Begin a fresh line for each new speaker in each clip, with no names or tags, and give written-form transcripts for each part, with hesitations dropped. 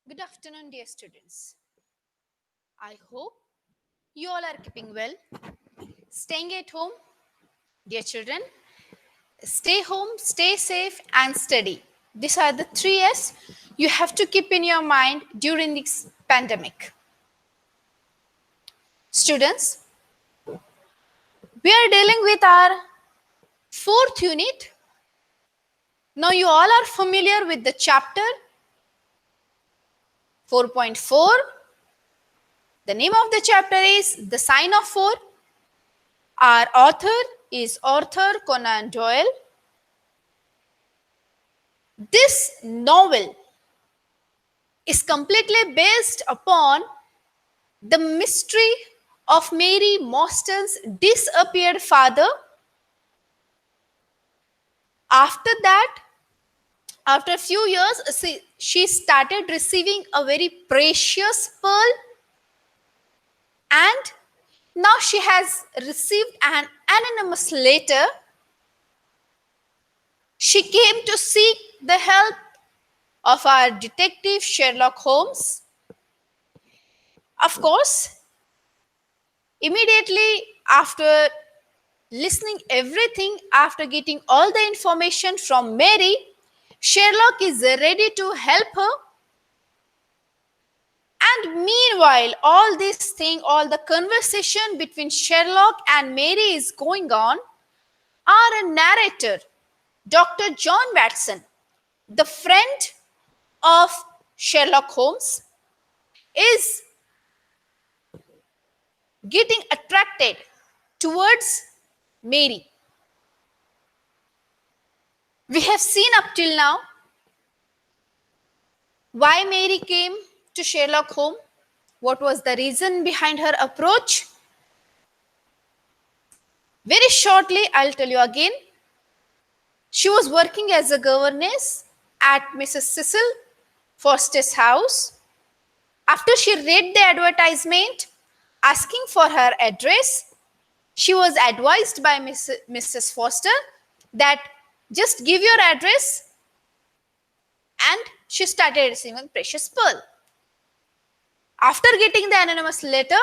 Good afternoon, dear students. I hope you all are keeping well. Staying at home, dear children, stay home, stay safe, and steady. These are the 3 S you have to keep in your mind during this pandemic. Students, we are dealing with our fourth unit. Now, you all are familiar with the chapter 4.4. The name of the chapter is The Sign of 4. Our author is Arthur Conan Doyle. This novel is completely based upon the mystery of Mary Mostyn's disappeared father. After that, after a few years, she started receiving a very precious pearl, and now she has received an anonymous letter. She came to seek the help of our detective Sherlock Holmes. Of course, immediately after listening everything, after getting all the information from Mary, Sherlock is ready to help her. And meanwhile, all this thing, all the conversation between Sherlock and Mary is going on, our narrator, Dr. John Watson, the friend of Sherlock Holmes, is getting attracted towards Mary. We have seen up till now why Mary came to Sherlock Holmes, what was the reason behind her approach. Very shortly, I'll tell you again. She was working as a governess at Mrs. Cecil Foster's house. After she read the advertisement asking for her address, she was advised by Mrs. Foster that just give your address, and she started receiving precious pearl. After getting the anonymous letter,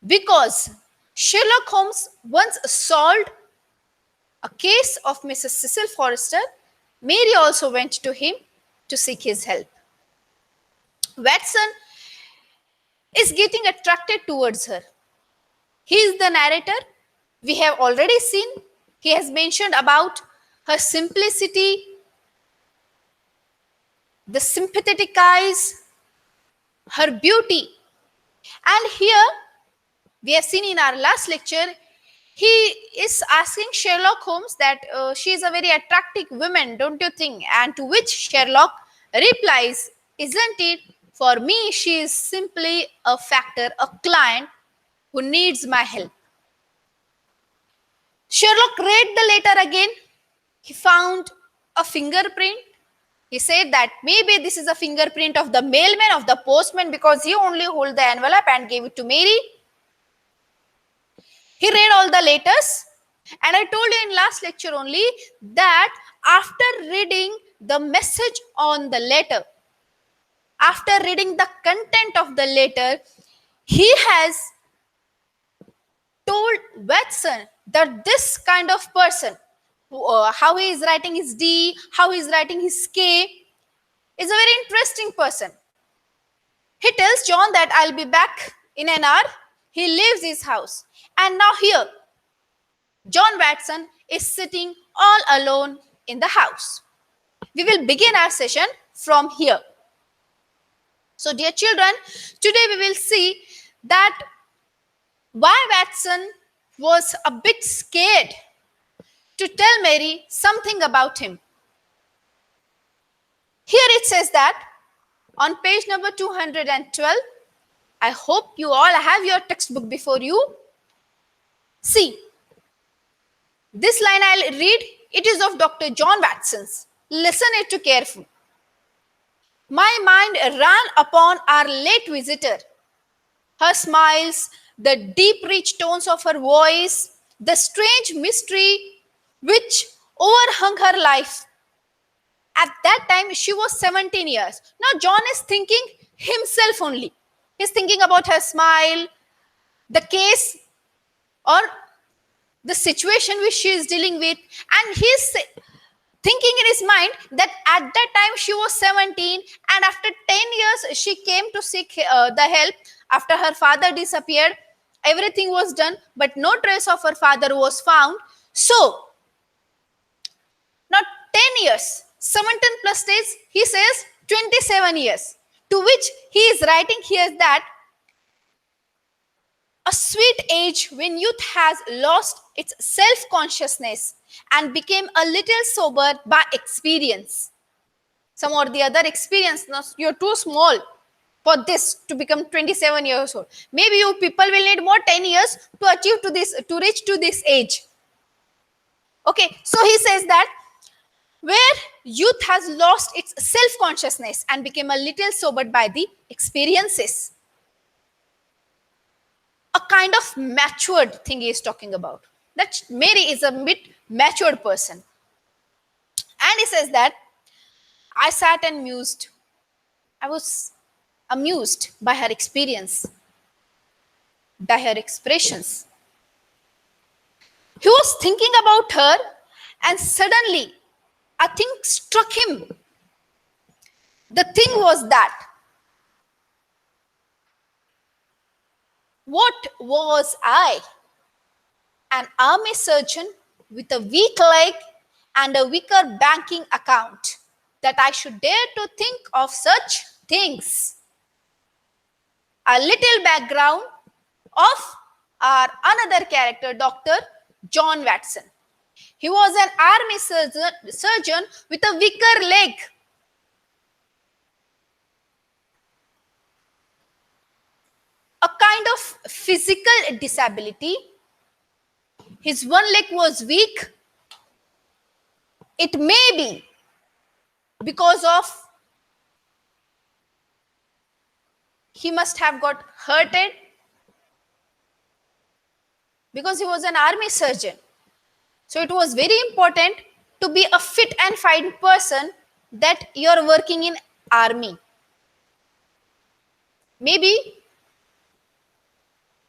because Sherlock Holmes once solved a case of Mrs. Cecil Forrester, Mary also went to him to seek his help. Watson is getting attracted towards her. He is the narrator. We have already seen. He has mentioned about her simplicity, the sympathetic eyes, her beauty. And here, we have seen in our last lecture, he is asking Sherlock Holmes that she is a very attractive woman, don't you think? And to which Sherlock replies, isn't it? For me, she is simply a factor, a client who needs my help. Sherlock read the letter again. He found a fingerprint. He said that maybe this is a fingerprint of the mailman, of the postman, because he only held the envelope and gave it to Mary. He read all the letters, and I told you in last lecture only that after reading the message on the letter, after reading the content of the letter, he has told Watson that this kind of person, how he is writing his D, how he is writing his K, is a very interesting person. He tells John that I'll be back in an hour. He leaves his house. And now here, John Watson is sitting all alone in the house. We will begin our session from here. So, dear children, today we will see that why Watson was a bit scared to tell Mary something about him. Here it says that on page number 212, I hope you all have your textbook before you. See, this line I'll read, it is of Dr. John Watson's. Listen it to carefully. My mind ran upon our late visitor. Her smiles, the deep rich tones of her voice, the strange mystery which overhung her life, At that time, she was 17 years. Now, John is thinking himself only. He's thinking about her smile, the case, or the situation which she is dealing with, and he's thinking in his mind that at that time she was 17, and after 10 years she came to seek the help. After her father disappeared, everything was done, but no trace of her father was found. So now 10 years, 17 plus days, he says 27 years, to which he is writing here that a sweet age when youth has lost its self-consciousness and became a little sober by experience. Some or the other experience, now you're too small for this to become 27 years old. Maybe you people will need more 10 years to achieve to this, to reach to this age. Okay, so he says that where youth has lost its self-consciousness and became a little sobered by the experiences. A kind of matured thing he is talking about. That Mary is a bit matured person. And he says that I sat and mused. I was amused by her experience, by her expressions. He was thinking about her, and suddenly a thing struck him. The thing was that, what was I? An army surgeon with a weak leg and a weaker banking account, that I should dare to think of such things. A little background of our another character, Dr. John Watson. He was an army surgeon with a weaker leg. A kind of physical disability. His one leg was weak. It may be because of he must have got hurted because he was an army surgeon. So it was very important to be a fit and fine person that you are working in army. Maybe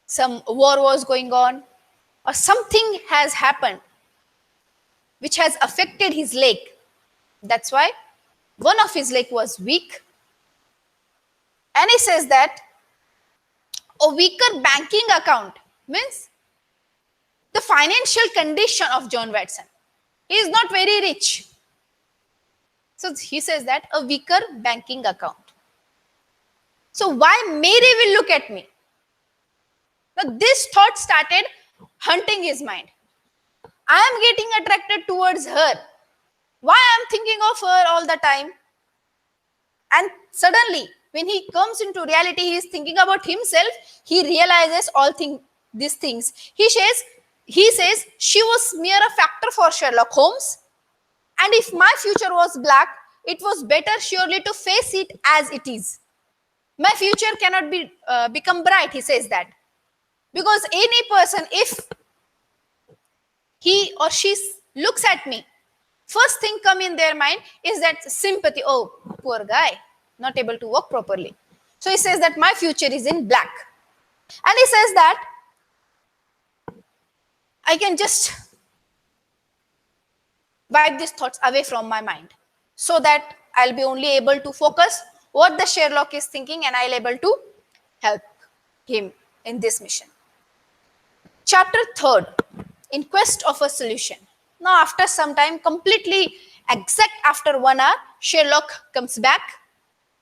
some war was going on or something has happened which has affected his leg. That's why one of his leg was weak. And he says that a weaker banking account means the financial condition of John Watson. He is not very rich. So he says that a weaker banking account. So why Mary will look at me? Now this thought started hunting his mind. I am getting attracted towards her. Why I am thinking of her all the time? And suddenly, when he comes into reality, he is thinking about himself. He realizes all these things. He says, she was mere a factor for Sherlock Holmes. And if my future was black, it was better surely to face it as it is. My future cannot be become bright, he says that. Because any person, if he or she looks at me, first thing come in their mind is that sympathy. Oh, poor guy, not able to walk properly. So he says that my future is in black. And he says that I can just wipe these thoughts away from my mind so that I'll be only able to focus what the Sherlock is thinking and I'll able to help him in this mission. Chapter 3rd, in quest of a solution. Now after some time, completely exact after 1 hour, Sherlock comes back.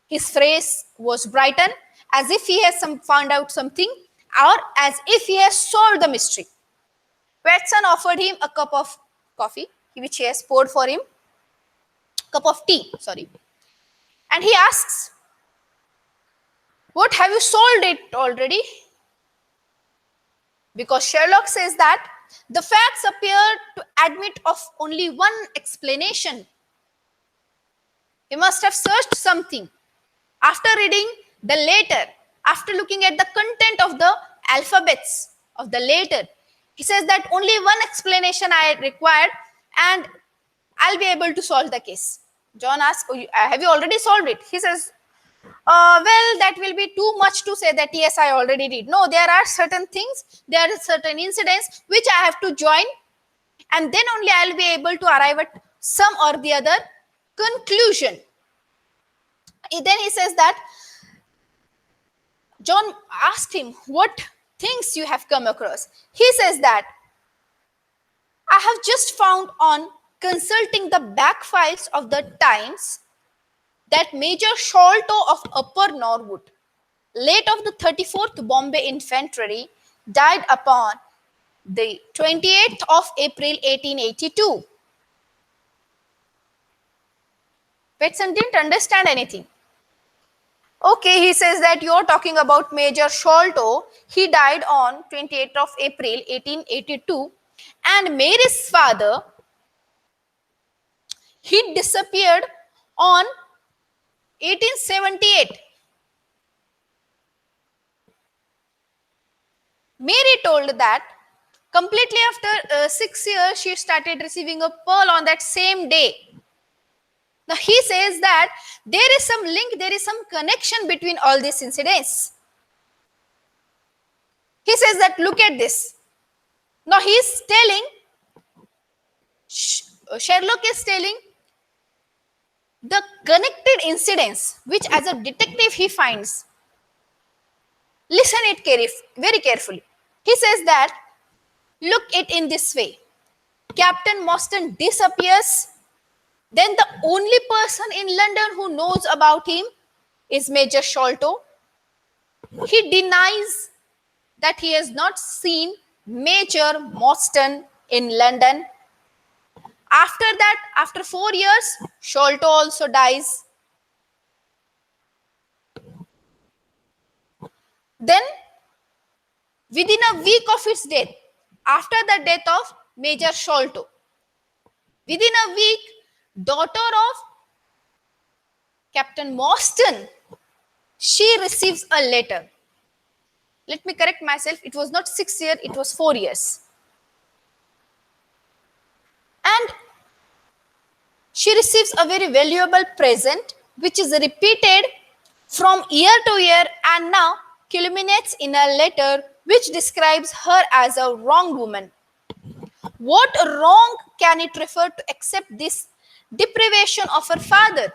His face was brightened as if he has found out something or as if he has solved the mystery. Watson offered him a cup of coffee, which he has poured for him, cup of tea, sorry. And he asks, what, have you solved it already? Because Sherlock says that the facts appear to admit of only one explanation. He must have searched something. After reading the letter, after looking at the content of the alphabets of the letter, he says that only one explanation I required and I'll be able to solve the case. John asks, "Oh, have you already solved it?" He says, well, that will be too much to say that yes, I already did. No, there are certain things, there are certain incidents which I have to join, and then only I'll be able to arrive at some or the other conclusion. Then he says that John asked him, what things you have come across? He says that I have just found on consulting the back files of the Times that Major Sholto of Upper Norwood, late of the 34th Bombay Infantry, died upon the 28th of April 1882. Petson didn't understand anything. Okay, he says that you're talking about Major Sholto. He died on 28th of April 1882, and Mary's father, he disappeared on 1878. Mary told that completely after 6 years, she started receiving a pearl on that same day. Now he says that there is some link, there is some connection between all these incidents. He says that look at this. Now he is telling, Sherlock is telling the connected incidents which as a detective he finds. Listen it very carefully. He says that look it in this way. Captain Mostyn disappears. Then the only person in London who knows about him is Major Sholto. He denies that he has not seen Major Mostyn in London. After that, after 4 years, Sholto also dies. Then, within a week of his death, after the death of Major Sholto, within a week, daughter of Captain Mostyn, she receives a letter. Let me correct myself. It was not 6 years, it was 4 years. And she receives a very valuable present which is repeated from year to year and now culminates in a letter which describes her as a wronged woman. What wrong can it refer to except this deprivation of her father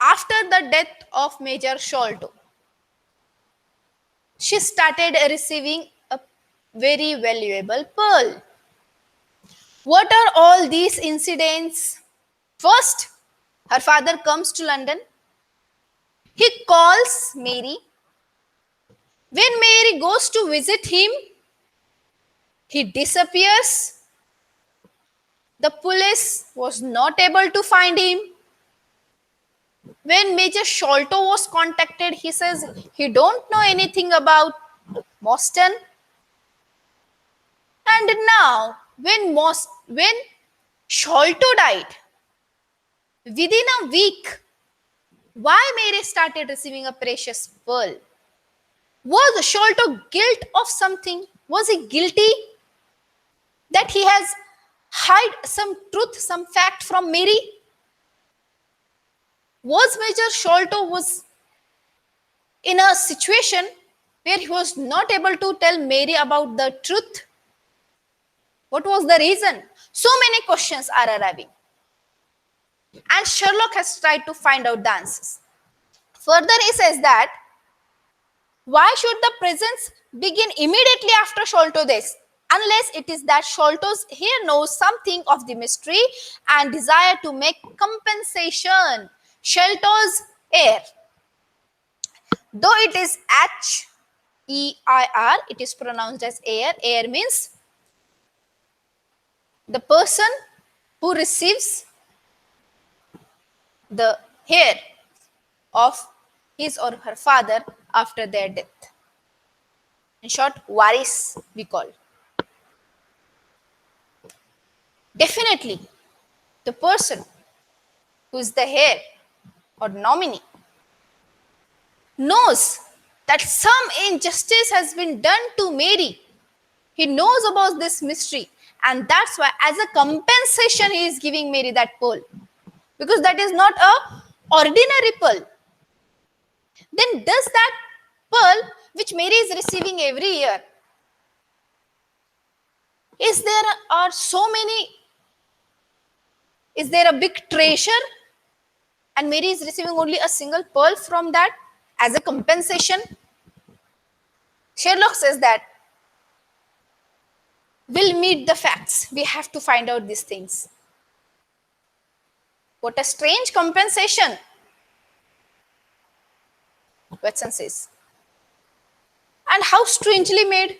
after the death of Major Sholto? She started receiving a very valuable pearl. What are all these incidents? First, her father comes to London. He calls Mary. When Mary goes to visit him, he disappears. The police was not able to find him. When Major Sholto was contacted, he says he don't know anything about Mostyn. And now, when Sholto died, within a week, why Mary started receiving a precious pearl? Was Sholto guilty of something? Was he guilty that he has hide some truth, some fact from Mary? Was Major Sholto was in a situation where he was not able to tell Mary about the truth? What was the reason? So many questions are arriving. And Sherlock has tried to find out the answers. Further, he says that why should the presence begin immediately after Sholto death? Unless it is that Sholto's here knows something of the mystery and desire to make compensation. Sholto's heir. Though it is H-E-I-R, it is pronounced as heir. Heir means the person who receives the heir of his or her father after their death. In short, waris we call. Definitely, the person who is the heir or nominee knows that some injustice has been done to Mary. He knows about this mystery And that's why, as a compensation, he is giving Mary that pearl. Because that is not a ordinary pearl. Then does that pearl, which Mary is receiving every year, is there a big treasure? And Mary is receiving only a single pearl from that as a compensation? Sherlock says that we'll meet the facts. We have to find out these things. What a strange compensation, Watson says. And how strangely made.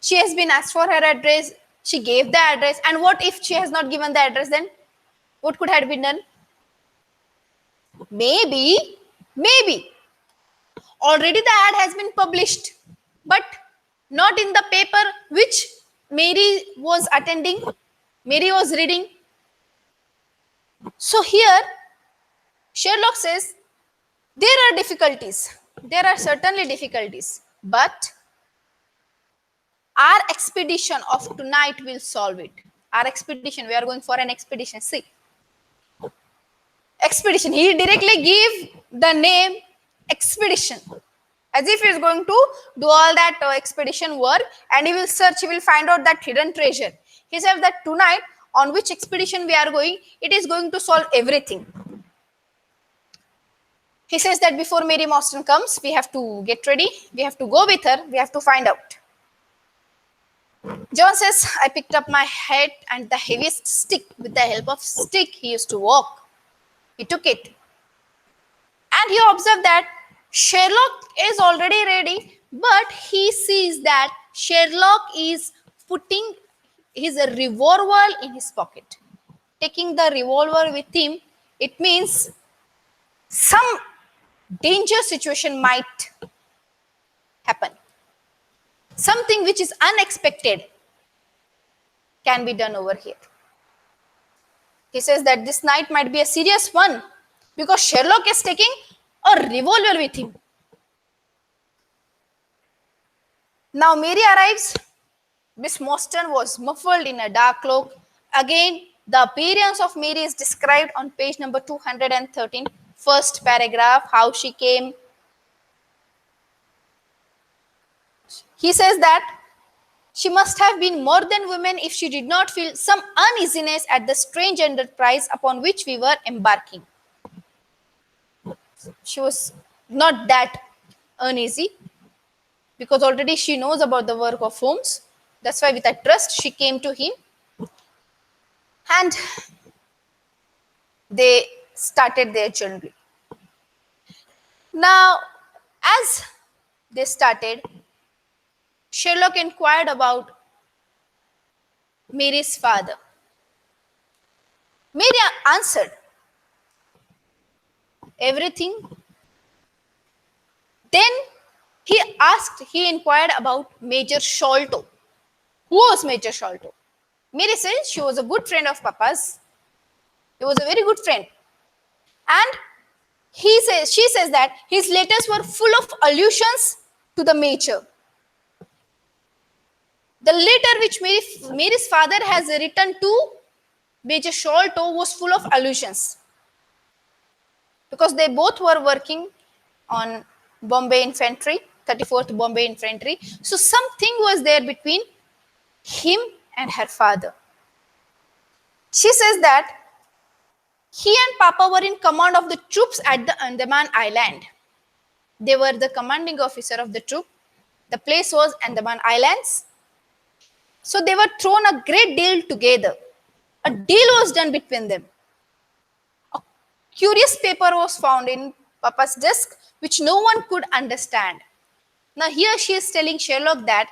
She has been asked for her address. She gave the address. And what if she has not given the address then? What could have been done? Maybe, already the ad has been published, but not in the paper which Mary was attending, Mary was reading. So here, Sherlock says, there are difficulties. There are certainly difficulties, but our expedition of tonight will solve it. Our expedition, we are going for an expedition. See, expedition. He directly gave the name expedition, as if he is going to do all that expedition work, and he will search, he will find out that hidden treasure. He says that tonight, on which expedition we are going, it is going to solve everything. He says that before Mary Morstan comes, we have to get ready, we have to go with her, we have to find out. John says, I picked up my hat and the heaviest stick. With the help of stick, he used to walk. He took it. And he observed that Sherlock is already ready, but he sees that Sherlock is putting his revolver in his pocket. Taking the revolver with him, it means some danger situation might happen. Something which is unexpected can be done over here. He says that this night might be a serious one because Sherlock is taking a revolver with him. Now Mary arrives. Miss Morstan was muffled in a dark cloak. Again, the appearance of Mary is described on page number 213, first paragraph, how she came. He says that she must have been more than woman if she did not feel some uneasiness at the strange enterprise upon which we were embarking. She was not that uneasy because already she knows about the work of Holmes. That's why with a trust she came to him. And they started their journey. Now, as they started, Sherlock inquired about Mary's father. Mary answered everything. Then he inquired about Major Sholto. Who was Major Sholto? Mary says she was a good friend of Papa's. He was a very good friend. And she says that his letters were full of allusions to the Major. The letter which Mary's father has written to Major Sholto was full of allusions. Because they both were working on Bombay Infantry, 34th Bombay Infantry. So something was there between him and her father. She says that he and Papa were in command of the troops at the Andaman Island. They were the commanding officer of the troop. The place was Andaman Islands. So they were thrown a great deal together. A deal was done between them. A curious paper was found in Papa's desk which no one could understand. Now here she is telling Sherlock that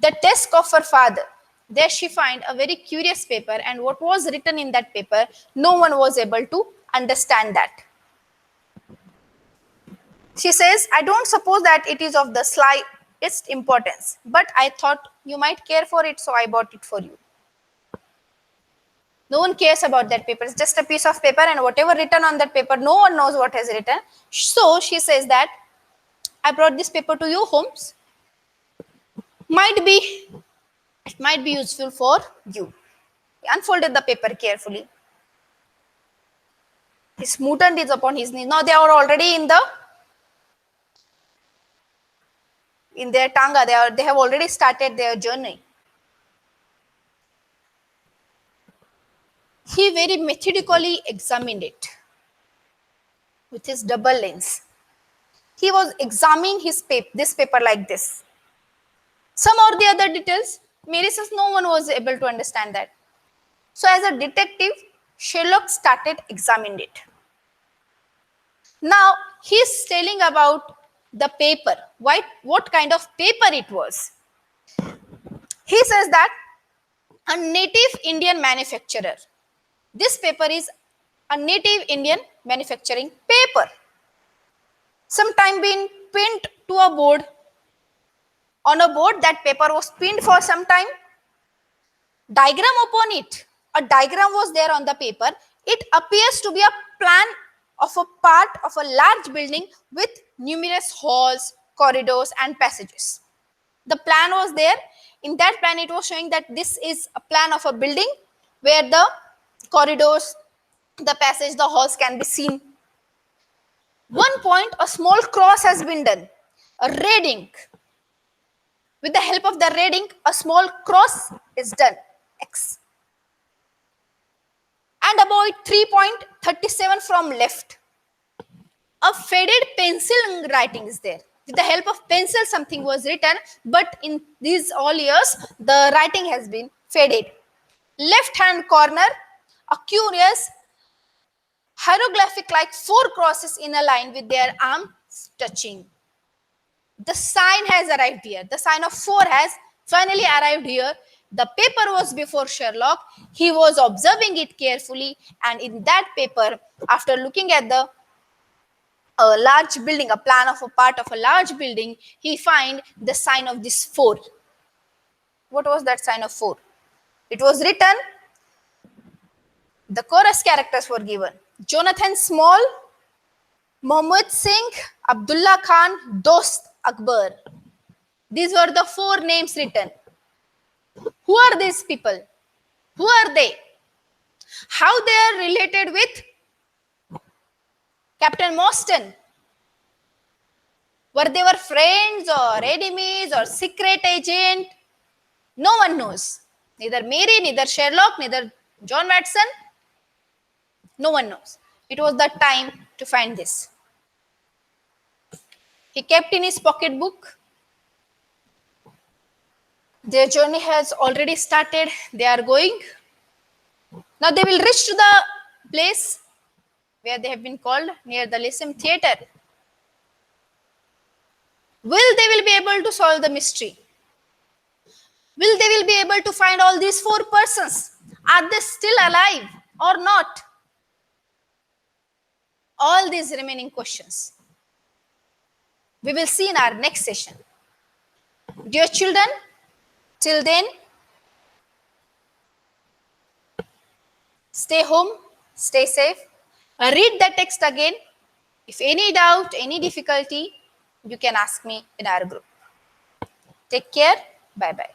the desk of her father, there she find a very curious paper, and what was written in that paper, no one was able to understand that. She says, I don't suppose that it is of the slightest importance, but I thought you might care for it, so I bought it for you. No one cares about that paper. It's just a piece of paper, and whatever written on that paper, no one knows what is written. So she says that I brought this paper to you, Holmes. Might be, it might be useful for you. He unfolded the paper carefully. He smoothed it upon his knees. Now they are already in their tanga. They have already started their journey. He very methodically examined it with his double lens. He was examining this paper like this. Some or the other details, Mary says no one was able to understand that. So as a detective, Sherlock started examining it. Now he is telling about the paper, what kind of paper it was. He says that a native Indian manufacturer. This paper is a native Indian manufacturing paper. Sometime been pinned to a board. On a board, that paper was pinned for some time. Diagram upon it. A diagram was there on the paper. It appears to be a plan of a part of a large building with numerous halls, corridors, and passages. The plan was there. In that plan, it was showing that this is a plan of a building where the corridors, the passage, the halls can be seen. One point, a small cross has been done, a red ink. With the help of the red ink, a small cross is done, X. And about 3.37 from left, a faded pencil writing is there. With the help of pencil, something was written, but in these all years, the writing has been faded. Left hand corner, a curious hieroglyphic like 4 crosses in a line with their arms touching. The sign has arrived here. The sign of 4 has finally arrived here. The paper was before Sherlock. He was observing it carefully, and in that paper, after looking at the large building, a plan of a part of a large building, he find the sign of this 4. What was that sign of 4? It was written, the chorus characters were given. Jonathan Small, Mohammed Singh, Abdullah Khan, Dost Akbar. These were the 4 names written. Who are these people? Who are they? How they are related with Captain Mostyn? Were they friends or enemies or secret agent? No one knows. Neither Mary, neither Sherlock, neither John Watson. No one knows. It was the time to find this. He kept in his pocketbook. Their journey has already started. They are going. Now they will reach to the place where they have been called, near the Lyceum Theatre. Will they be able to solve the mystery? Will they be able to find all these 4 persons? Are they still alive or not? All these remaining questions we will see in our next session. Dear children, till then, stay home, stay safe. Read the text again. If any doubt, any difficulty, you can ask me in our group. Take care. Bye-bye.